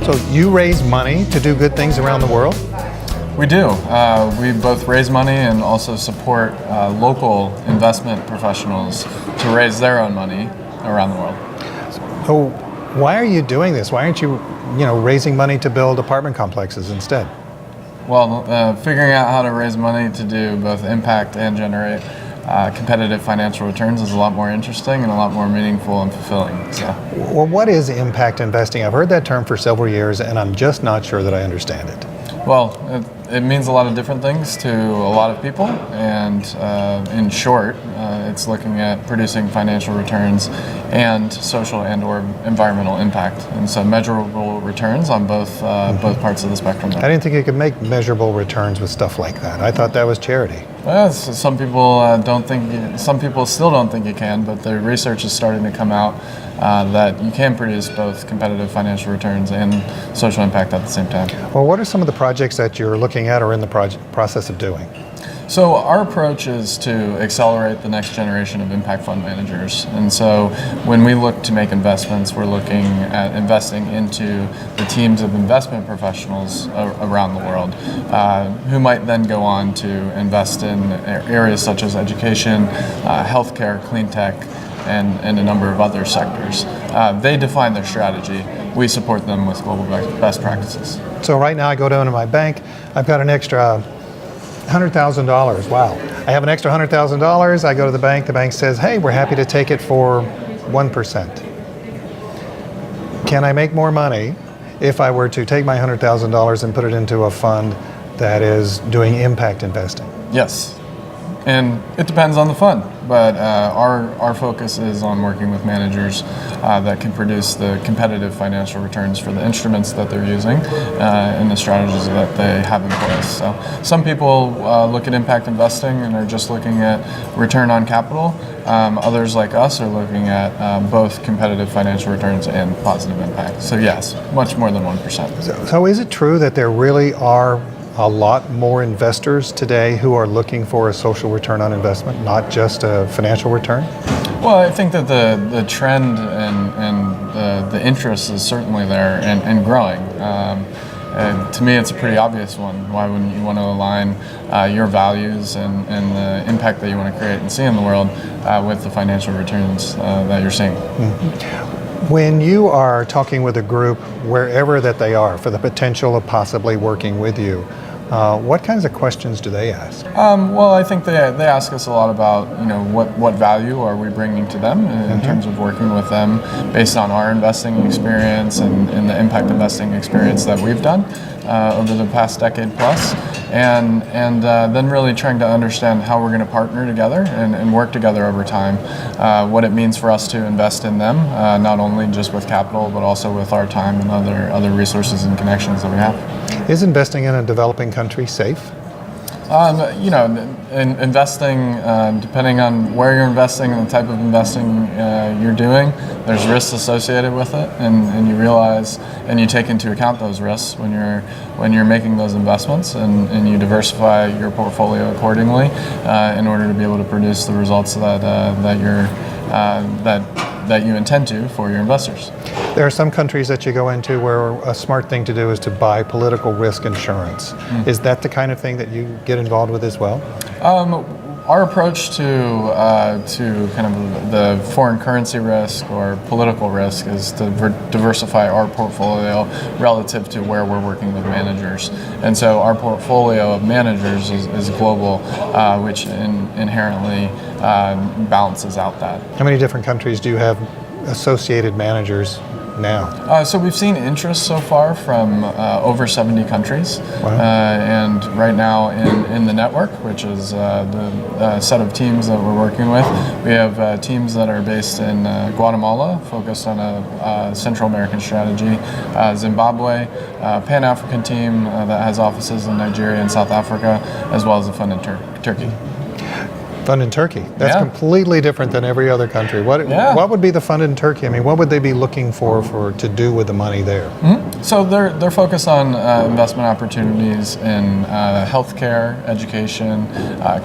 So you raise money to do good things around the world? We do. We both raise money and also support local investment professionals to raise their own money around the world. So why are you doing this? Why aren't you, raising money to build apartment complexes instead? Well, figuring out how to raise money to do both impact and generate competitive financial returns is a lot more interesting and a lot more meaningful and fulfilling. So. Well, what is impact investing? I've heard that term for several years, and I'm just not sure that I understand it. Well, it means a lot of different things to a lot of people, and in short, it's looking at producing financial returns and social and/or environmental impact, and so measurable returns on both parts of the spectrum. I didn't think you could make measurable returns with stuff like that. I thought that was charity. Well, some people don't think. Some people still don't think you can, but the research is starting to come out that you can produce both competitive financial returns and social impact at the same time. Well, what are some of the projects that you're looking at or in the process of doing? So our approach is to accelerate the next generation of impact fund managers. And so when we look to make investments, we're looking at investing into the teams of investment professionals around the world who might then go on to invest in areas such as education, healthcare, clean tech, and a number of other sectors. They define their strategy. We support them with global best practices. So right now I go down to my bank, I've got an extra $100,000. Wow. I have an extra $100,000. I go to the bank says, hey, we're happy to take it for 1%. Can I make more money if I were to take my $100,000 and put it into a fund that is doing impact investing? Yes. And it depends on the fund, but our focus is on working with managers that can produce the competitive financial returns for the instruments that they're using and the strategies that they have in place. So some people look at impact investing and are just looking at return on capital. Others like us are looking at both competitive financial returns and positive impact. So yes, much more than 1%. So is it true that there really are a lot more investors today who are looking for a social return on investment, not just a financial return? Well, I think that the trend and the interest is certainly there and growing. And to me, it's a pretty obvious one. Why wouldn't you want to align your values and the impact that you want to create and see in the world with the financial returns that you're seeing? Mm-hmm. When you are talking with a group, wherever that they are, for the potential of possibly working with you, what kinds of questions do they ask? Well, I think they ask us a lot about what value are we bringing to them in terms of working with them based on our investing experience and the impact investing experience that we've done over the past decade plus, and then really trying to understand how we're going to partner together and work together over time, what it means for us to invest in them, not only just with capital but also with our time and other resources and connections that we have. Is investing in a developing country safe? Investing, depending on where you're investing and the type of investing you're doing, there's risks associated with it, and you realize and you take into account those risks when you're making those investments, and you diversify your portfolio accordingly in order to be able to produce the results that you intend to for your investors. There are some countries that you go into where a smart thing to do is to buy political risk insurance. Is that the kind of thing that you get involved with as well? Our approach to kind of the foreign currency risk or political risk is to diversify our portfolio relative to where we're working with managers. And so our portfolio of managers is global, which inherently balances out that. How many different countries do you have associated managers now? So we've seen interest so far from over 70 countries. Wow. And right now in the network, which is the set of teams that we're working with, we have teams that are based in Guatemala, focused on a Central American strategy, Zimbabwe, Pan-African team that has offices in Nigeria and South Africa, as well as a fund in Turkey. Fund in Turkey. That's completely different than every other country. What would be the fund in Turkey? I mean, what would they be looking for to do with the money there? Mm-hmm. So they're focused on investment opportunities in healthcare, education,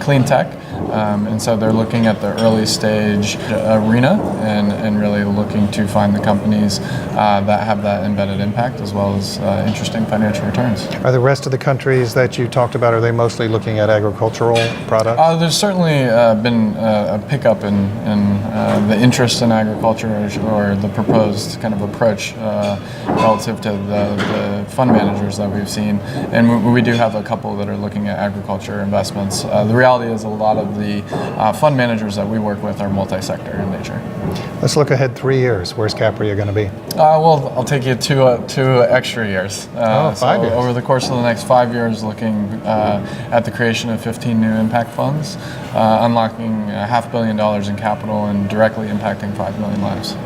clean tech, And so they're looking at the early stage arena and really looking to find the companies that have that embedded impact as well as interesting financial returns. Are the rest of the countries that you talked about, are they mostly looking at agricultural products? There's certainly been a pickup in the interest in agriculture or the proposed kind of approach relative to the fund managers that we've seen. And we do have a couple that are looking at agriculture investments. The reality is a lot of the fund managers that we work with are multi-sector in nature. Let's look ahead 3 years. Where's Capria going to be? Well, I'll take you two extra years. 5 years. Over the course of the next 5 years, looking at the creation of 15 new impact funds, unlocking $500 million in capital and directly impacting 5 million lives.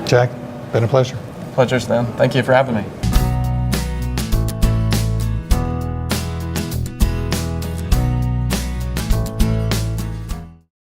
Jack, been a pleasure. Pleasure, Stan. Thank you for having me.